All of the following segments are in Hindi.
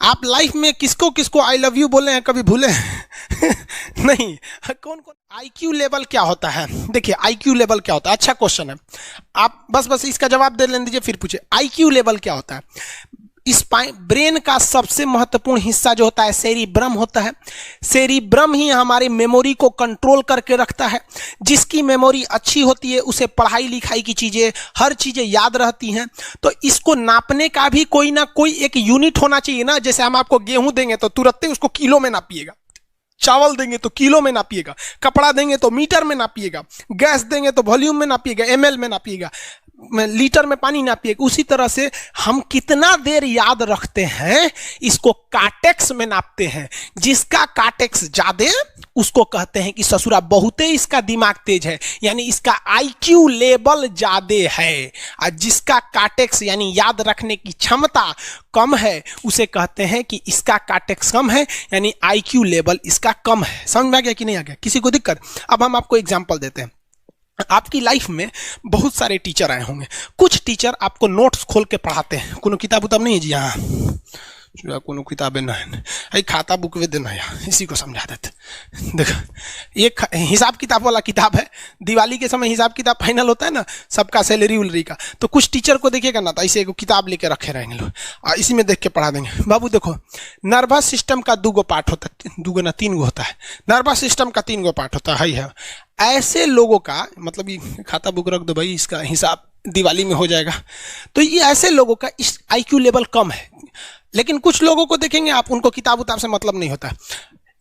आप लाइफ में किसको किसको आई लव यू बोले हैं, कभी भूले हैं? नहीं। कौन कौन आईक्यू लेवल क्या होता है? देखिए आईक्यू लेवल क्या होता है, अच्छा क्वेश्चन है। आप बस इसका जवाब दे लेने दीजिए फिर पूछिए आईक्यू लेवल क्या होता है। इस ब्रेन का सबसे महत्वपूर्ण हिस्सा जो होता है सेरिब्रम होता है। सेरिब्रम ही हमारे मेमोरी को कंट्रोल करके रखता है। जिसकी मेमोरी अच्छी होती है उसे पढ़ाई लिखाई की चीजें, हर चीजें याद रहती हैं। तो इसको नापने का भी कोई ना कोई एक यूनिट होना चाहिए ना। जैसे हम आपको गेहूं देंगे तो तुरंत ही उसको किलो में नापिएगा, चावल देंगे तो किलो में नापिएगा, कपड़ा देंगे तो मीटर में नापिएगा, गैस देंगे तो वॉल्यूम में नापिएगा, एमएल में नापिएगा, लीटर में पानी नापिएगा। उसी तरह से हम कितना देर याद रखते हैं इसको काटेक्स में नापते हैं। जिसका काटेक्स ज्यादा उसको कहते हैं कि ससुरा बहुते इसका दिमाग तेज है, यानी इसका आईक्यू लेवल ज्यादा है। और जिसका काटेक्स यानी याद रखने की क्षमता कम है उसे कहते हैं कि इसका काटेक्स कम है, यानी आईक्यू लेवल इसका कम है। समझ में आ गया कि नहीं आ गया? किसी को दिक्कत? अब हम आपको एग्जांपल देते हैं। आपकी लाइफ में बहुत सारे टीचर आए होंगे। कुछ टीचर आपको नोट्स खोल के पढ़ाते हैं। कोनो किताब उताब नहीं है जी? हाँ, कोनो किताबें नहीं, खाता बुक वे देना या इसी को समझा देते। देखो एक हिसाब किताब वाला किताब है। दिवाली के समय हिसाब किताब फाइनल होता है ना, सबका सैलरी उलरी का। तो कुछ टीचर को देखिएगा ना तो ऐसे एक किताब लेके रखे रहेंगे लोग और इसी में देख के पढ़ा देंगे। बाबू देखो नर्वस सिस्टम का 2 पार्ट होता है, 2 ना 3 होता है। नर्वस सिस्टम का 3 पार्ट होता है। ऐसे लोगों का मतलब ये खाता बुक रख दो भाई, इसका हिसाब दिवाली में हो जाएगा। तो ये ऐसे लोगों का इस आईक्यू लेवल कम है। लेकिन कुछ लोगों को देखेंगे आप, उनको किताब उताब से मतलब नहीं होता।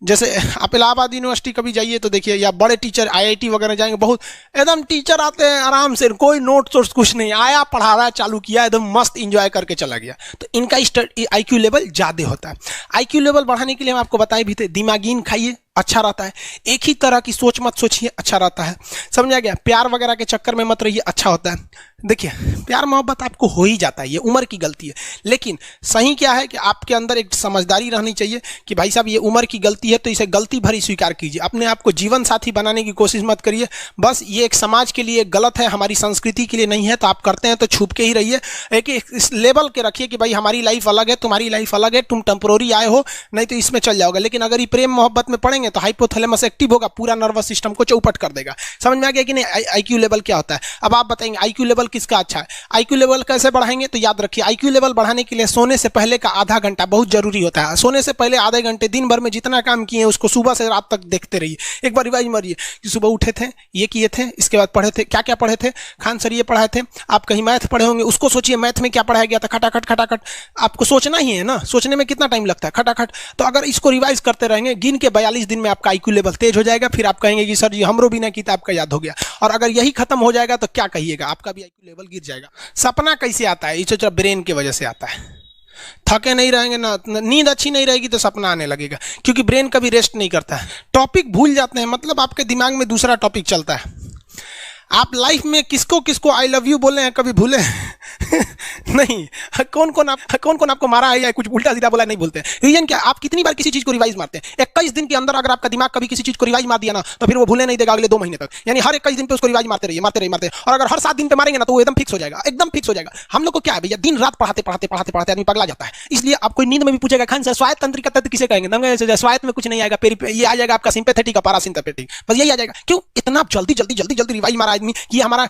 जैसे आप इलाहाबाद यूनिवर्सिटी कभी जाइए तो देखिए, या बड़े टीचर आईआईटी वगैरह जाएंगे, बहुत एकदम टीचर आते हैं आराम से, कोई नोट सोर्स कुछ नहीं, आया पढ़ा रहा है, चालू किया, एकदम मस्त इंजॉय करके चला गया। तो इनका आईक्यू लेवल ज़्यादा होता है। आईक्यू लेवल बढ़ाने के लिए हम आपको बताए भी थे, दिमागीन खाइए, अच्छा रहता है। एक ही तरह की सोच मत सोचिए, अच्छा रहता है। समझ आ गया? प्यार वगैरह के चक्कर में मत रहिए, अच्छा होता है। देखिए प्यार मोहब्बत आपको हो ही जाता है, ये उम्र की गलती है। लेकिन सही क्या है कि आपके अंदर एक समझदारी रहनी चाहिए कि भाई साहब ये उम्र की गलती है तो इसे गलती भरी स्वीकार कीजिए। अपने आप को जीवन साथी बनाने की कोशिश मत करिए। बस ये एक समाज के लिए गलत है, हमारी संस्कृति के लिए नहीं है। तो आप करते हैं तो छुप के ही रहिए। एक इस लेवल के रखिए कि भाई हमारी लाइफ अलग है, तुम्हारी लाइफ अलग है, तुम टेम्पोररी आए हो, नहीं तो इसमें चल जाओगे। लेकिन अगर ये प्रेम मोहब्बत में पड़ेंगे तो हाइपोथैलेमस एक्टिव होगा, पूरा नर्वस सिस्टम को चौपट कर देगा। समझ में आ गया कि नहीं आईक्यू लेवल क्या होता है? अब आप बताएंगे आईक्यू लेवल किसका अच्छा है? आईक्यू लेवल कैसे बढ़ाएंगे? तो याद रखिए आईक्यू लेवल बढ़ाने के लिए सोने से पहले का आधा घंटा बहुत जरूरी होता है। सोने से पहले आधे घंटे दिन भर में जितना काम किए उसको सुबह से रात तक देखते रहिए। एक बार रिवाइज मारिए कि सुबह उठे थे, ये किए थे, इसके बाद पढ़े थे, क्या क्या पढ़े थे, खान सर ये पढ़ाए थे। आप कहीं मैथ पढ़े होंगे, उसको सोचिए मैथ में क्या पढ़ाया गया था, खटाखट खटाखट। आपको सोचना ही है ना, सोचने में कितना टाइम लगता है, खटाखट। तो अगर इसको रिवाइज करते रहेंगे, गिन के 42 दिन में आपका आईक्यू लेवल तेज हो जाएगा। फिर आप कहेंगे कि सर जी हमरो बिना किताब का याद हो गया। और अगर यही खत्म हो जाएगा तो क्या कहिएगा, आपका भी आईक्यू लेवल गिर जाएगा। सपना कैसे आता है? ये ब्रेन की वजह से आता है। थके नहीं रहेंगे ना, नींद अच्छी नहीं रहेगी तो सपना आने लगेगा, क्योंकि ब्रेन कभी रेस्ट नहीं करता है। टॉपिक भूल जाते हैं, मतलब आपके दिमाग में दूसरा टॉपिक चलता है। आप लाइफ में किसको किसको आई लव यू बोले हैं, कभी भूले हैं? नहीं। कौन कौन आपको मारा है या कुछ उल्टा सीधा बोला है? नहीं बोलते। रीजन क्या? आप कितनी बार किसी चीज को रिवाइज मारते हैं? 21 दिन के अंदर अगर आपका दिमाग कभी किसी चीज को रिवाइज मार दिया ना तो फिर वो भूले नहीं देगा अगले 2 महीने तक। यानी हर 21 दिन पे उसको रिवाइज मारते रहिए। और अगर हर 7 दिन पे मारेंगे ना तो वो एकदम फिक्स हो जाएगा, एकदम फिक्स हो जाएगा। हम लोग को क्या है भैया, दिन रात पढ़ाते आदमी पगला जाता है। इसलिए आप कोई नींद में भी पूछेगा खान सर स्वायत्त तंत्रिका तंत्र किसे कहेंगे? स्वायत्त में कुछ नहीं आएगा, ये आ जाएगा आपका सिंपैथेटिक और पैरासिम्पैथेटिक, बस यही आ जाएगा। क्यों इतना जल्दी रिवाइज मारा आदमी? ये हमारा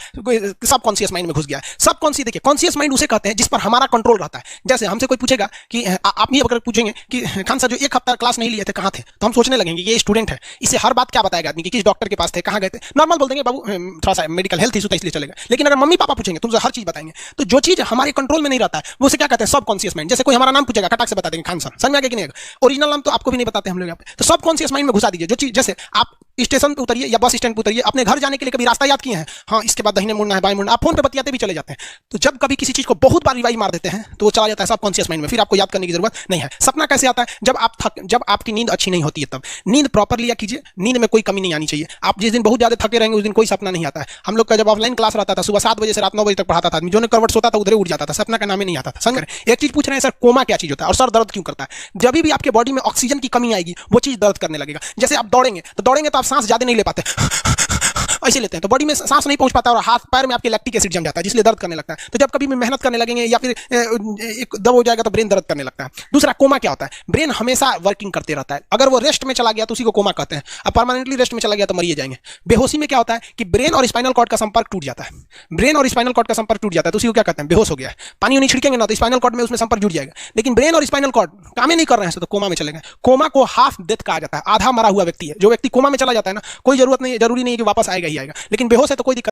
सबकॉन्शियस माइंड में घुस गया है। सबकॉन्शियस देखिए, कॉन्शियस माइंड उसे कहते हैं जिस पर हमारा कंट्रोल रहता है। जैसे हमसे कोई पूछेगा कि आप ये अगर पूछेंगे कि खान सर जो 1 हफ्ता क्लास नहीं लिए थे कहाँ थे, तो हम सोचने लगेंगे ये स्टूडेंट है, इसे हर बात क्या बताएगा आदमी कि किस डॉक्टर के पास थे, कहाँ गए थे। नॉर्मल बोल देंगे बाबू थोड़ा सा मेडिकल हेल्थ इशू था इसलिए चलेगा। लेकिन अगर मम्मी पापा पूछेंगे तुमसे हर चीज बताएंगे। तो जो चीज हमारे कंट्रोल में नहीं रहता है वो उसे क्या कहते हैं? Subconscious mind. जैसे कोई हमारा नाम पूछेगा खटाक से बता देंगे खान सर, समझ में आ गया कि नहीं? ओरिजिनल नाम तो आपको भी नहीं बताते हम लोग यहाँ पे। तो सबकॉन्शियस माइंड में घुसा दीजिए जो चीज। जैसे आप स्टेशन पे उतरिए या बस स्टैंड पे उतरिए, अपने घर जाने के लिए कभी रास्ता याद किए हैं? हाँ, इसके बाद दाहिने मुड़ना है, बाएं मुड़ना। आप फोन पे बतियाते भी चले जाते हैं। तो जब कभी किसी चीज को बहुत बार रिवाइज मार देते हैं तो वो चला जाता है सबकॉन्शियस माइंड में, फिर आपको याद करने की जरूरत नहीं है। सपना कैसे आता है? जब आपकी नींद अच्छी नहीं होती है तब। नींद प्रॉपर लिया कीजिए, नींद में कोई कमी नहीं आनी चाहिए। आप जिस दिन बहुत ज्यादा थके रहेंगे उस दिन कोई सपना नहीं आता है। हम लोग का जब ऑफलाइन क्लास रहता था, सुबह 7 बजे से रात 9 बजे तक पढ़ाता था आदमी, जो करवट सोता था उधर उठ जाता था, सपना का नाम ही नहीं आता था। समझ रहे? एक चीज पूछ रहे हैं सर, कोमा क्या चीज होता है और सर दर्द क्यों करता है? जब भी आपके बॉडी में ऑक्सीजन की कमी आएगी वो चीज दर्द करने लगेगा। जैसे आप दौड़ेंगे तो आप सांस ज्यादा नहीं ले पाते, ऐसे लेते हैं तो बॉडी में सांस नहीं पहुंच पाता और हाथ पैर में आपके लैक्टिक एसिड जम जाता है जिसलिए दर्द करने लगता है। तो जब कभी भी मेहनत करने लगेंगे या फिर एक दब हो जाएगा तो ब्रेन दर्द करने लगता है। दूसरा कोमा क्या होता है, ब्रेन हमेशा वर्किंग करते रहता है, अगर वो रेस्ट में चला गया तो उसी को कोमा कहते हैं। अब परमानेंटली रेस्ट में चला गया तो मरिए जाएंगे। बेहोशी में क्या होता है कि ब्रेन और स्पाइनल कॉर्ड का संपर्क टूट जाता है, ब्रेन और स्पाइनल कॉर्ड का संपर्क टूट जाता है तो उसी को क्या कहते हैं, बेहोश हो गया। पानी नहीं छिड़केंगे ना तो स्पाइनल कॉर्ड में उसमें संपर्क जुड़ जाएगा, लेकिन ब्रेन और स्पाइनल कॉर्ड काम ही नहीं कर रहे हैं तो कोमा में चले गए। कोमा को हाफ डेथ कहा जाता है, आधा मरा हुआ व्यक्ति है। जो व्यक्ति कोमा में चला जाता है ना, कोई जरूरी नहीं है कि वापस आएगा ही आएगा, लेकिन बेहोश है तो कोई दिक्कत